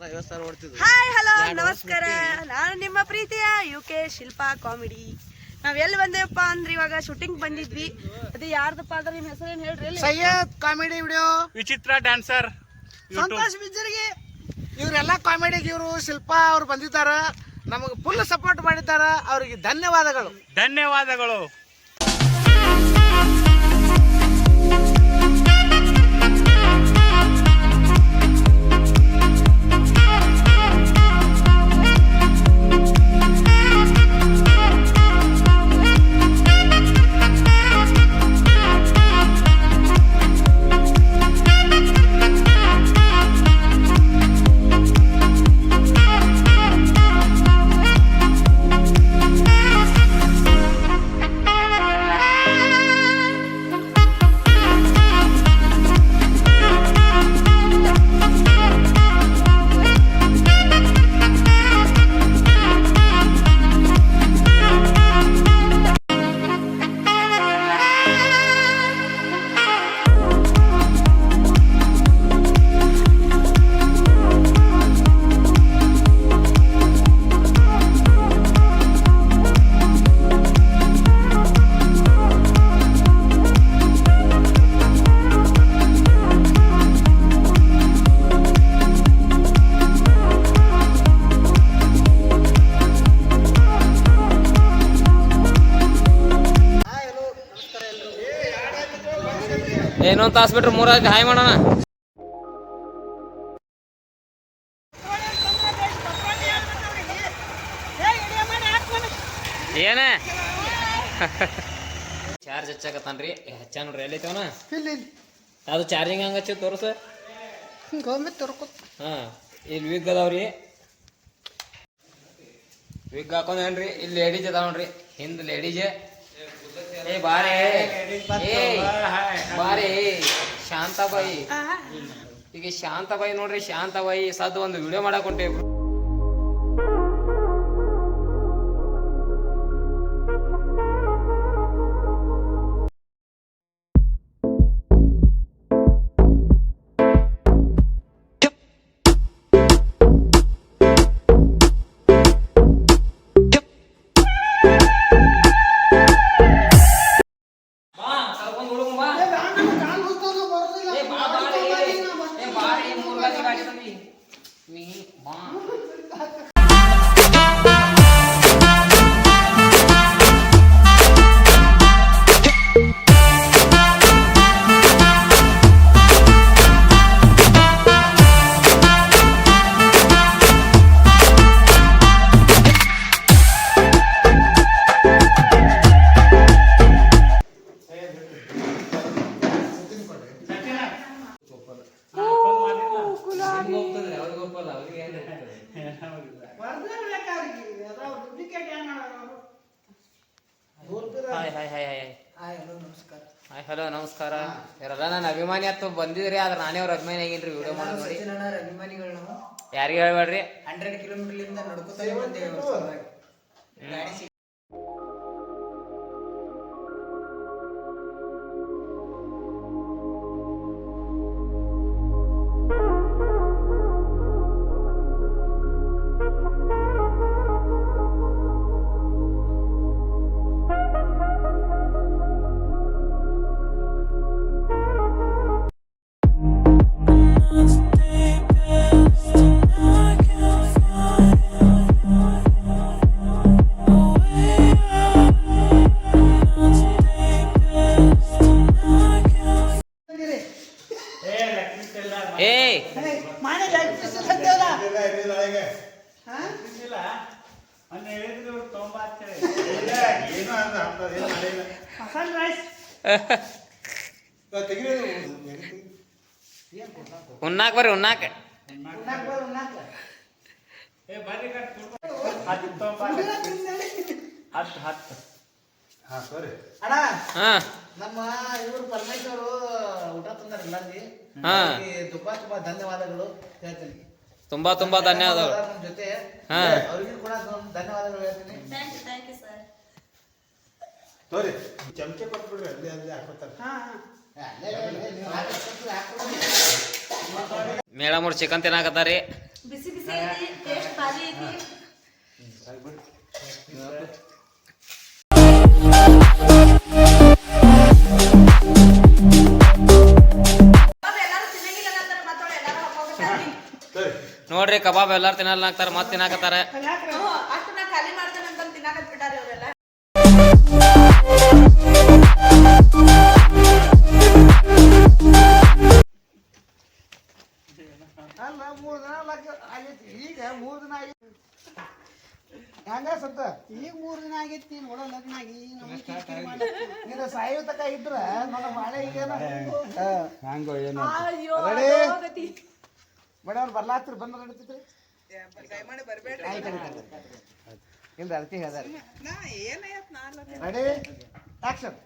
Hi hello ನಮಸ್ಕಾರ. ನಾನು ನಿಮ್ಮ ಪ್ರೀತಿಯ UK ಶಿಲ್ಪಾ ಕಾಮಿಡಿ. ನಾವ್ ಎಲ್ಲಿ ಬಂದೇವಪ್ಪ ಅಂದ್ರೆ ಇವಾಗ ಶೂಟಿಂಗ್ ಬಂದಿದ್ವಿ. ಅದು ಯಾರ್ದಪ್ಪ ಅಂದ್ರೆ ನಿಮ್ಮ ಹೆಸರು ಏನು ಹೇಳ್ರಿ? ಸೈಯದ್ ಕಾಮಿಡಿ ವಿಡಿಯೋ, ವಿಚಿತ್ರ ಡ್ಯಾನ್ಸರ್, ಸಂತೋಷ್ ಬಿಜ್ಜರ್ಗಿ. ಇವರೆಲ್ಲ ಕಾಮಿಡಿಗೆ ಇವರು ಶಿಲ್ಪಾ ಅವ್ರು ಬಂದಿದ್ದಾರ, ನಮಗೆ ಫುಲ್ ಸಪೋರ್ಟ್ ಮಾಡಿದ್ದಾರ. ಅವರಿಗೆ ಧನ್ಯವಾದಗಳು. ಧನ್ಯವಾದಗಳು. ಏನೊಂದು ತಾಸು ಬಿಟ್ರೆ ಮೂರಾಗಿ ಹಾಯ್ ಮಾಡೋಣ. ಏನ ಚಾರ್ಜ್ ಹಚ್ಚಾಕತ್ತಾನ್ರಿ. ಹಚ್ಚ ನೋಡ್ರಿ ಎಲ್ಲೈತವನ ಅದು ಚಾರ್ಜಿಂಗ್ ಹಂಗ ಹಚ್ಚಿ ತೋರ್ಸ. ಹಾ ಇಲ್ಲಿ ವಿಗ್ ಅದಾವ್ರಿ, ವಿಗ್ ಹಾಕೊಂಡೇನ್ರಿ. ಇಲ್ಲಿ ಲೇಡೀಸ್ ಅದಾವ ನೋಡ್ರಿ, ಹಿಂದ್ ಲೇಡೀಸ್. ಏ ಬಾರೇ ಬಾರೇ ಶಾಂತಾಬಾಯಿ. ಈಗ ಶಾಂತಾಬಾಯಿ ನೋಡ್ರಿ, ಶಾಂತಾಬಾಯಿ ಸದ್ದು ಒಂದು ವಿಡಿಯೋ ಮಾಡಕ್ ಹೊಂಟೇವ್ರಿ. ಹಾಯ್ ಹಲೋ ನಮಸ್ಕಾರ. ಇವರೆಲ್ಲ ನನ್ನ ಅಭಿಮಾನಿ ಹತ್ತು ಬಂದಿದ್ರಿ, ಆದ್ರೆ ನಾನೇ ಅವ್ರ ಅಭಿಮಾನಿ ಆಗೇನ್ರಿ. ವಿಡಿಯೋ ಮಾಡೋದು ನೋಡಿ ಯಾರಿಗೆ ಹೇಳ್ಬೇಡ್ರಿ. 100 ಕಿಲೋಮೀಟರ್ಲಿಂದ ನಡ್ಕೊತಾ ಉನ್ನಾಕ್ ಬರ್ರಿ, ಉನ್ನಾಕ್. ನಮ್ಮ ಇವರು ಪರಮೇಶ್ವರು ಊಟ ತಂದಾರಲ್ಲ ಅಲ್ಲಿ, ತುಂಬಾ ಧನ್ಯವಾದಗಳು ಹೇಳ್ತೀನಿ. ತುಂಬಾ ತುಂಬಾ ಧನ್ಯವಾದಗಳು. ನಮ್ಮ ಜೊತೆ ಅವ್ರಿಗೂ ಕೂಡ ಧನ್ಯವಾದಗಳು ಹೇಳ್ತೀನಿ. Thank you sir. ತೋರಿ ಚಮಚೆ ಕೊಟ್ಬಿಡ್ರಿ, ಅಲ್ಲಿ ಅಲ್ಲಿ ಹಾಕೋತಾರೆ. ಮೇಡಮ್ ಅವ್ರು ಚಿಕನ್ ತಿನ್ನಾಕತ್ತಾರಿ. ಬಿಸಿ ಬಿಸಿ ಐತಿ ಟೇಸ್ಟ್ ಭಾರಿ ಐತಿ ಎಲ್ಲಾರು ತಿನ್ನಂಗಿಲ್ಲ ಅಂತಾರೆ ಮತ್ತೊಳ್ಳೆ ಎಲ್ಲಾರು ಹಾಕೋಬಿಟ್ಟಾರಿ ನೋಡ್ರಿ ಕಬಾಬ್ ಎಲ್ಲಾರು ತಿನ್ನಲಾಗ್ತಾರ ಮತ್ ತಿನ್ನಾಕತ್ತಾರ ಅಷ್ಟು ನಾ ಖಾಲಿ ಮಾಡ್ತೇನೆ ಅಂತ ತಿನ್ನಾಕತ್ ಬಿಟ್ಟಾರಿ ಅವರೆಲ್ಲ ಅಲ್ಲ 3 ದಿನ ಆಗೈತಿ ಈಗ 3 ದಿನ ಆಗೈತಿ ಹೆಂಗ ಸತ್ತ ಈಗ 3 ದಿನ ಆಗೈತಿ ನೋಡೋ ಲಗ್ನ ಆಗಿ ನೀನು ಸಾಯೋ ತಕ ಇದ್ರ ನೋಡ ಬಾಳೆ ಈಗೇನ ಅಯ್ಯೋ ರೆಡಿ ಮೇಡಮ್ ಬರ್ಲಾತ್ರಿ ಬಂದ್ ನಡೀತಿದ್ರಿ ಇಲ್ಲ ಅದಕ್ಕೆ ಹೇಳ್ದಾರ ರೆಡಿ ಆಕ್ಷನ್